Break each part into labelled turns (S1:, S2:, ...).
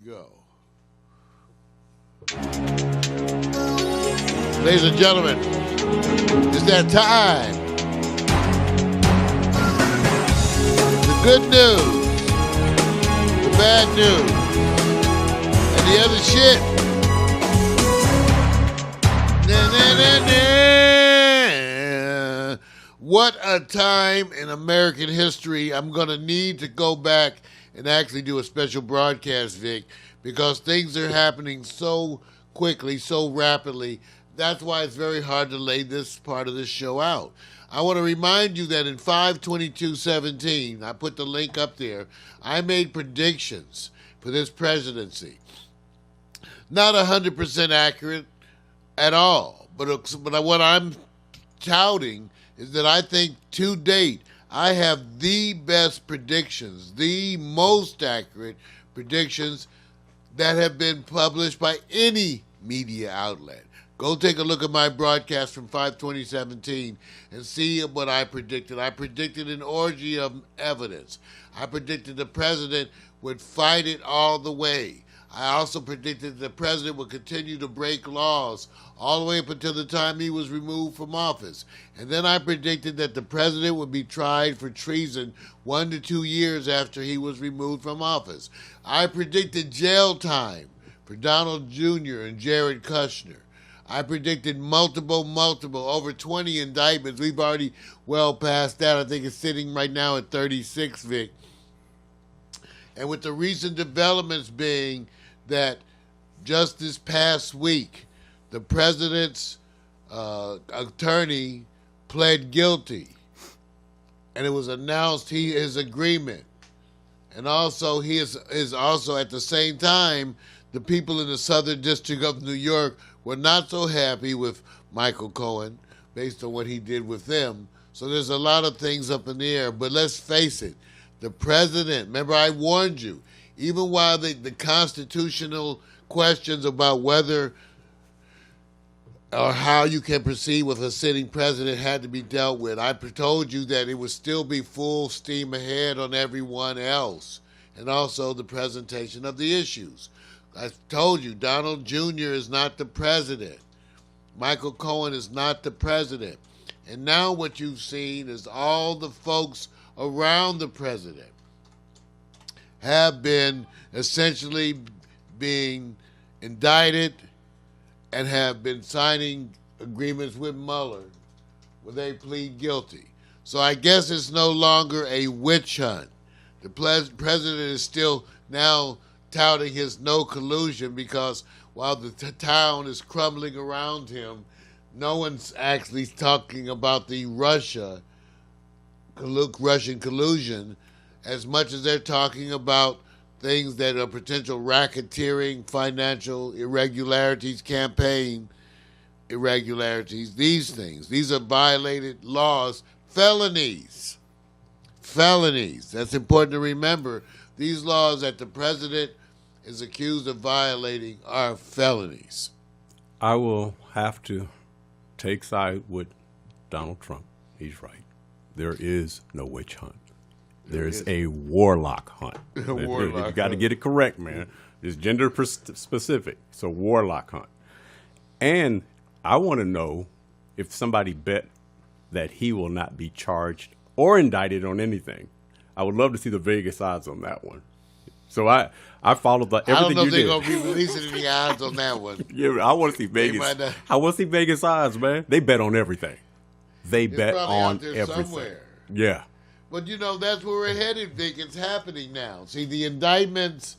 S1: go. Ladies and gentlemen, it's that time. The good news, the bad news, and the other shit. What a time in American history. I'm going to need to go back and actually do a special broadcast, Vic, because things are happening so quickly, so rapidly. That's why it's very hard to lay this part of the show out. I want to remind you that in 5/22/17, I put the link up there, I made predictions for this presidency. Not 100% accurate at all, but what I'm touting is that I think to date, I have the best predictions, the most accurate predictions that have been published by any media outlet. Go take a look at my broadcast from 5/20/17 and see what I predicted. I predicted an orgy of evidence. I predicted the president would fight it all the way. I also predicted the president would continue to break laws all the way up until the time he was removed from office. And then I predicted that the president would be tried for treason 1 to 2 years after he was removed from office. I predicted jail time for Donald Jr. and Jared Kushner. I predicted multiple, over 20 indictments. We've already well past that. I think it's sitting right now at 36, Vic. And with the recent developments being that just this past week, the president's attorney pled guilty. And it was announced his agreement. And also, he is also at the same time, the people in the Southern District of New York were not so happy with Michael Cohen based on what he did with them. So there's a lot of things up in the air. But let's face it, the president, remember I warned you, even while the constitutional questions about whether or how you can proceed with a sitting president had to be dealt with, I told you that it would still be full steam ahead on everyone else, and also the presentation of the issues. I told you, Donald Jr. is not the president. Michael Cohen is not the president. And now what you've seen is all the folks around the president have been essentially being indicted and have been signing agreements with Mueller where they plead guilty. So I guess it's no longer a witch hunt. The president is still now touting his no collusion because while the town is crumbling around him, no one's actually talking about the Russian collusion as much as they're talking about things that are potential racketeering, financial irregularities, campaign irregularities, these things. These are violated laws, felonies. Felonies. That's important to remember. These laws that the president is accused of violating are felonies.
S2: I will have to take side with Donald Trump. He's right. There is no witch hunt. There's a warlock hunt. You got to get it correct, man. It's gender specific. It's a warlock hunt. And I want to know if somebody bet that he will not be charged or indicted on anything. I would love to see the Vegas odds on that one. So I followed everything you did.
S1: I don't know if they're going to be releasing any odds on that one.
S2: Yeah, I want to see Vegas. I want to see Vegas odds, man. They bet on everything. They bet on everything. Somewhere. Yeah.
S1: But, that's where we're headed, Vic. It's happening now. See, the indictments,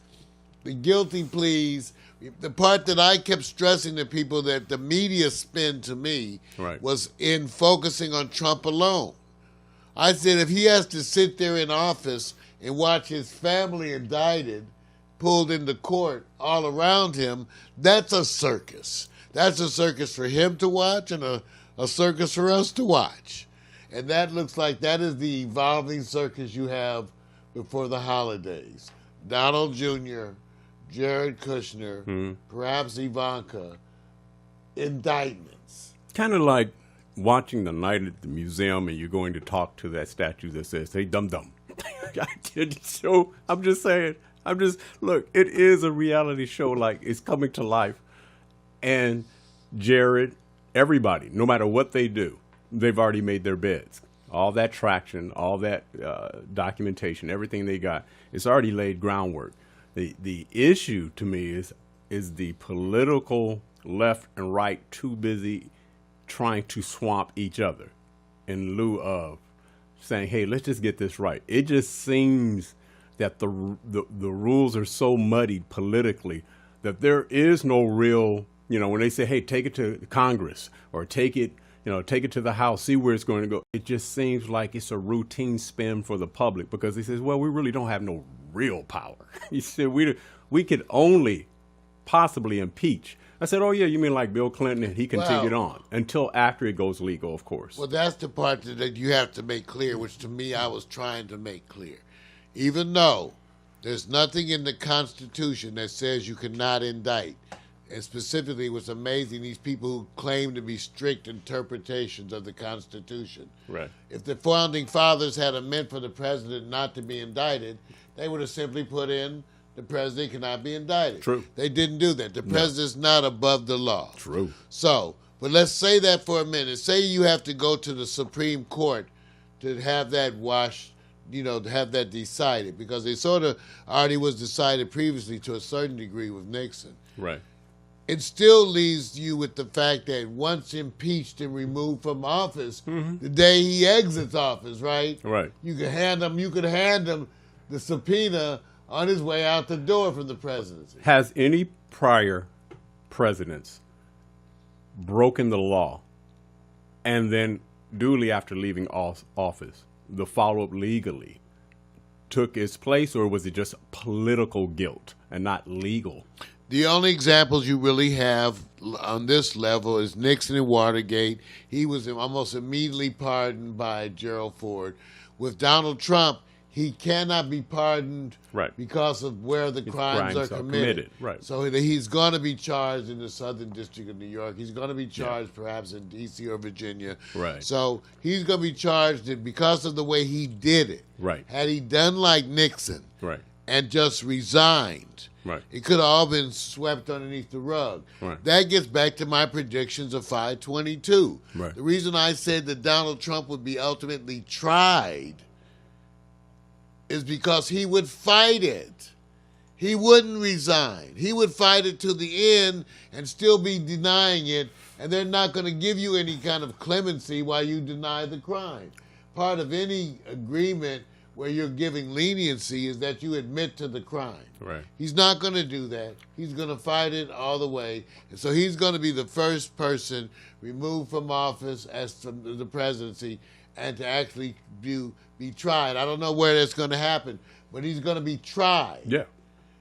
S1: the guilty pleas, the part that I kept stressing to people that the media spin to me was in focusing on Trump alone. I said if he has to sit there in office and watch his family indicted, pulled into court all around him, that's a circus. That's a circus for him to watch and a circus for us to watch. And that looks like that is the evolving circus you have before the holidays. Donald Jr., Jared Kushner, perhaps Ivanka, indictments.
S2: Kind of like watching the night at the museum and you're going to talk to that statue that says, "Hey, dum-dum." So I'm just saying, I'm just, look, it is a reality show. Like, it's coming to life. And Jared, everybody, no matter what they do, they've already made their beds. All that traction, all that documentation, everything they got, it's already laid groundwork. The issue to me is the political left and right too busy trying to swamp each other in lieu of saying, hey, let's just get this right. It just seems that the rules are so muddied politically that there is no real, when they say, hey, take it to Congress or take it to the House, see where it's going to go. It just seems like it's a routine spin for the public because he says, well, we really don't have no real power. He said, we could only possibly impeach. I said, oh, yeah, you mean like Bill Clinton, and he continued on until after it goes legal, of course.
S1: Well, that's the part that you have to make clear, which to me I was trying to make clear. Even though there's nothing in the Constitution that says you cannot indict, and specifically what's amazing, these people who claim to be strict interpretations of the Constitution.
S2: Right. If
S1: the Founding Fathers had meant for the president not to be indicted, they would have simply put in the president cannot be indicted.
S2: True.
S1: They didn't do that. The president's not above the law.
S2: True.
S1: So, but let's say that for a minute. Say you have to go to the Supreme Court to have that washed, to have that decided, because it sort of already was decided previously to a certain degree with Nixon.
S2: Right.
S1: It still leaves you with the fact that once impeached and removed from office, the day he exits office, right?
S2: Right.
S1: You could hand him the subpoena on his way out the door from the presidency.
S2: Has any prior presidents broken the law and then duly after leaving office, the follow-up legally took its place, or was it just political guilt and not legal?
S1: The only examples you really have on this level is Nixon and Watergate. He was almost immediately pardoned by Gerald Ford. With Donald Trump, he cannot be pardoned because of where the crimes are committed.
S2: Right.
S1: So he's going to be charged in the Southern District of New York. He's going to be charged perhaps in D.C. or Virginia.
S2: Right.
S1: So he's going to be charged because of the way he did it.
S2: Right.
S1: Had he done like Nixon and just resigned, it could have all been swept underneath the rug.
S2: Right.
S1: That gets back to my predictions of 5/22.
S2: Right.
S1: The reason I said that Donald Trump would be ultimately tried is because he would fight it. He wouldn't resign. He would fight it to the end and still be denying it, and they're not going to give you any kind of clemency while you deny the crime. Part of any agreement where you're giving leniency is that you admit to the crime.
S2: Right.
S1: He's not going to do that. He's going to fight it all the way. And so he's going to be the first person removed from office as from the presidency and to actually be tried. I don't know where that's going to happen, but he's going to be tried.
S2: Yeah.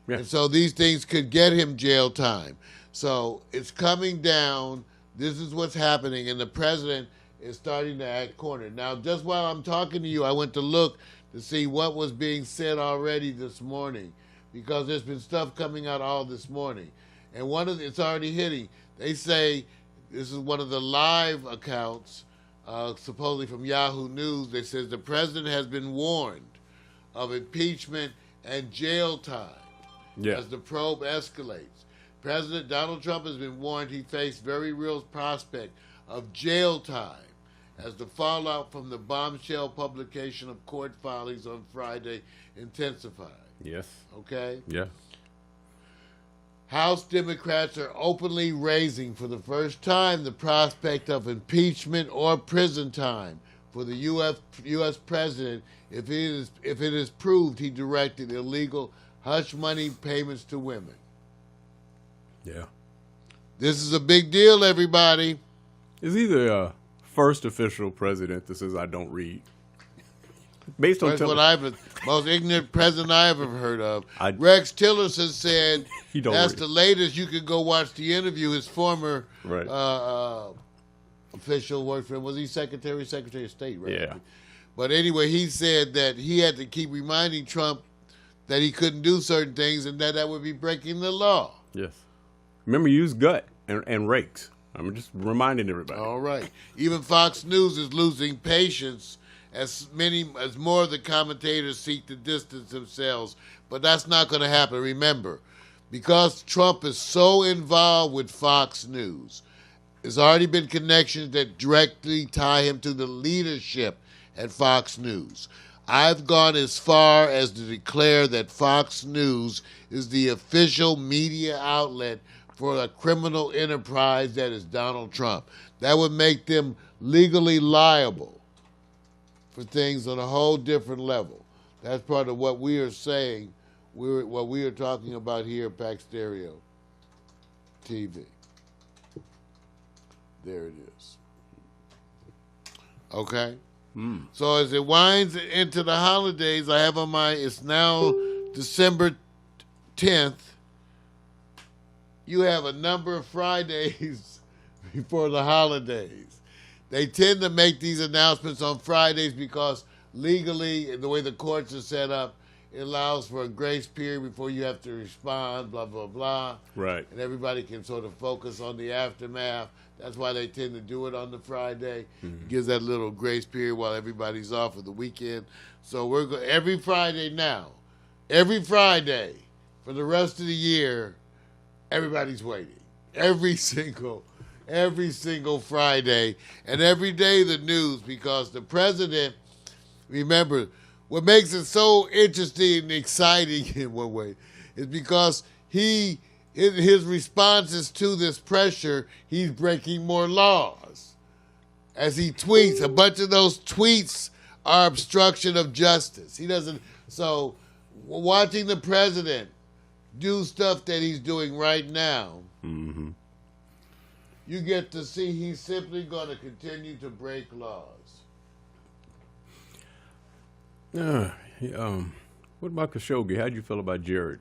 S1: And so these things could get him jail time. So it's coming down. This is what's happening, and the president is starting to act cornered. Now, just while I'm talking to you, I went to look to see what was being said already this morning, because there's been stuff coming out all this morning. And it's already hitting. They say, this is one of the live accounts, supposedly from Yahoo News, that says the president has been warned of impeachment and jail time as the probe escalates. President Donald Trump has been warned he faced very real prospect of jail time as the fallout from the bombshell publication of court filings on Friday intensified.
S2: Yes.
S1: Okay?
S2: Yeah.
S1: House Democrats are openly raising for the first time the prospect of impeachment or prison time for the U.S. president if it is proved he directed illegal hush money payments to women.
S2: Yeah.
S1: This is a big deal, everybody.
S2: Is he the first official president that says I don't read? Based on
S1: most ignorant president I ever heard of. Rex Tillerson said that's the latest. You could go watch the interview. His former official worked for him. Was he Secretary of State? Right?
S2: Yeah.
S1: But anyway, he said that he had to keep reminding Trump that he couldn't do certain things and that would be breaking the law.
S2: Yes. Remember, use gut and rakes. I'm just reminding everybody.
S1: All right. Even Fox News is losing patience as more of the commentators seek to distance themselves. But that's not going to happen. Remember, because Trump is so involved with Fox News, there's already been connections that directly tie him to the leadership at Fox News. I've gone as far as to declare that Fox News is the official media outlet for a criminal enterprise that is Donald Trump. That would make them legally liable for things on a whole different level. That's part of what we are saying, what we are talking about here at Pax Stereo TV. There it is. Okay? So as it winds into the holidays, I have on it's now December 10th. You have a number of Fridays before the holidays. They tend to make these announcements on Fridays because legally, the way the courts are set up, it allows for a grace period before you have to respond, blah, blah, blah.
S2: Right.
S1: And everybody can sort of focus on the aftermath. That's why they tend to do it on the Friday. It gives that little grace period while everybody's off for the weekend. So we're every Friday now, every Friday for the rest of the year, everybody's waiting. Every single Friday, and every day the news, because the president, remember, what makes it so interesting and exciting in one way is because his responses to this pressure, he's breaking more laws. As he tweets, a bunch of those tweets are obstruction of justice. He doesn't, so watching the president do stuff that he's doing right now, you get to see he's simply going to continue to break laws.
S2: What about Khashoggi? How'd you feel about Jared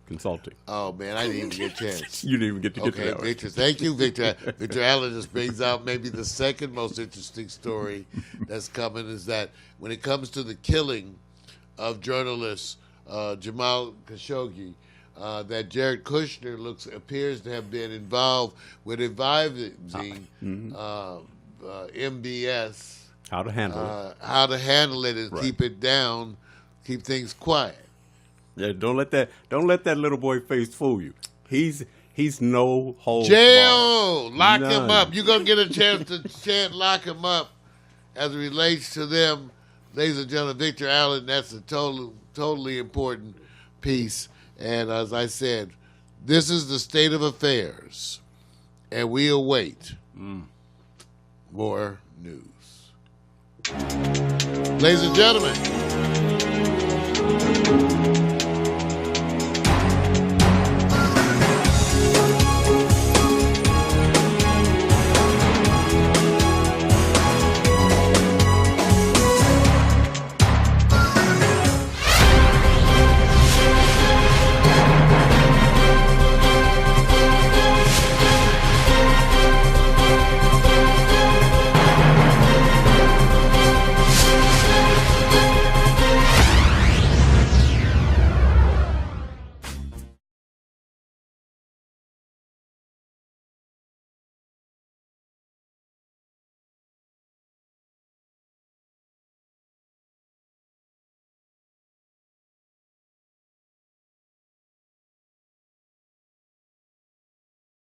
S2: Consulting?
S1: Oh, man, I didn't even get a chance.
S2: You didn't even get to get to that.
S1: Okay, Victor, thank you, Victor. Victor Allen just brings out maybe the second most interesting story that's coming, is that when it comes to the killing of journalist Jamal Khashoggi, that Jared Kushner appears to have been involved with advising MBS
S2: how to handle it and
S1: keep it down, keep things quiet.
S2: Yeah, don't let that little boy face fool you. He's no holds
S1: jail.
S2: barred.
S1: Lock him up. You're gonna get a chance to chant "lock him up" as it relates to them, ladies and gentlemen. Victor Allen. That's a totally important piece. And as I said, this is the state of affairs, and we await more news. Ladies and gentlemen.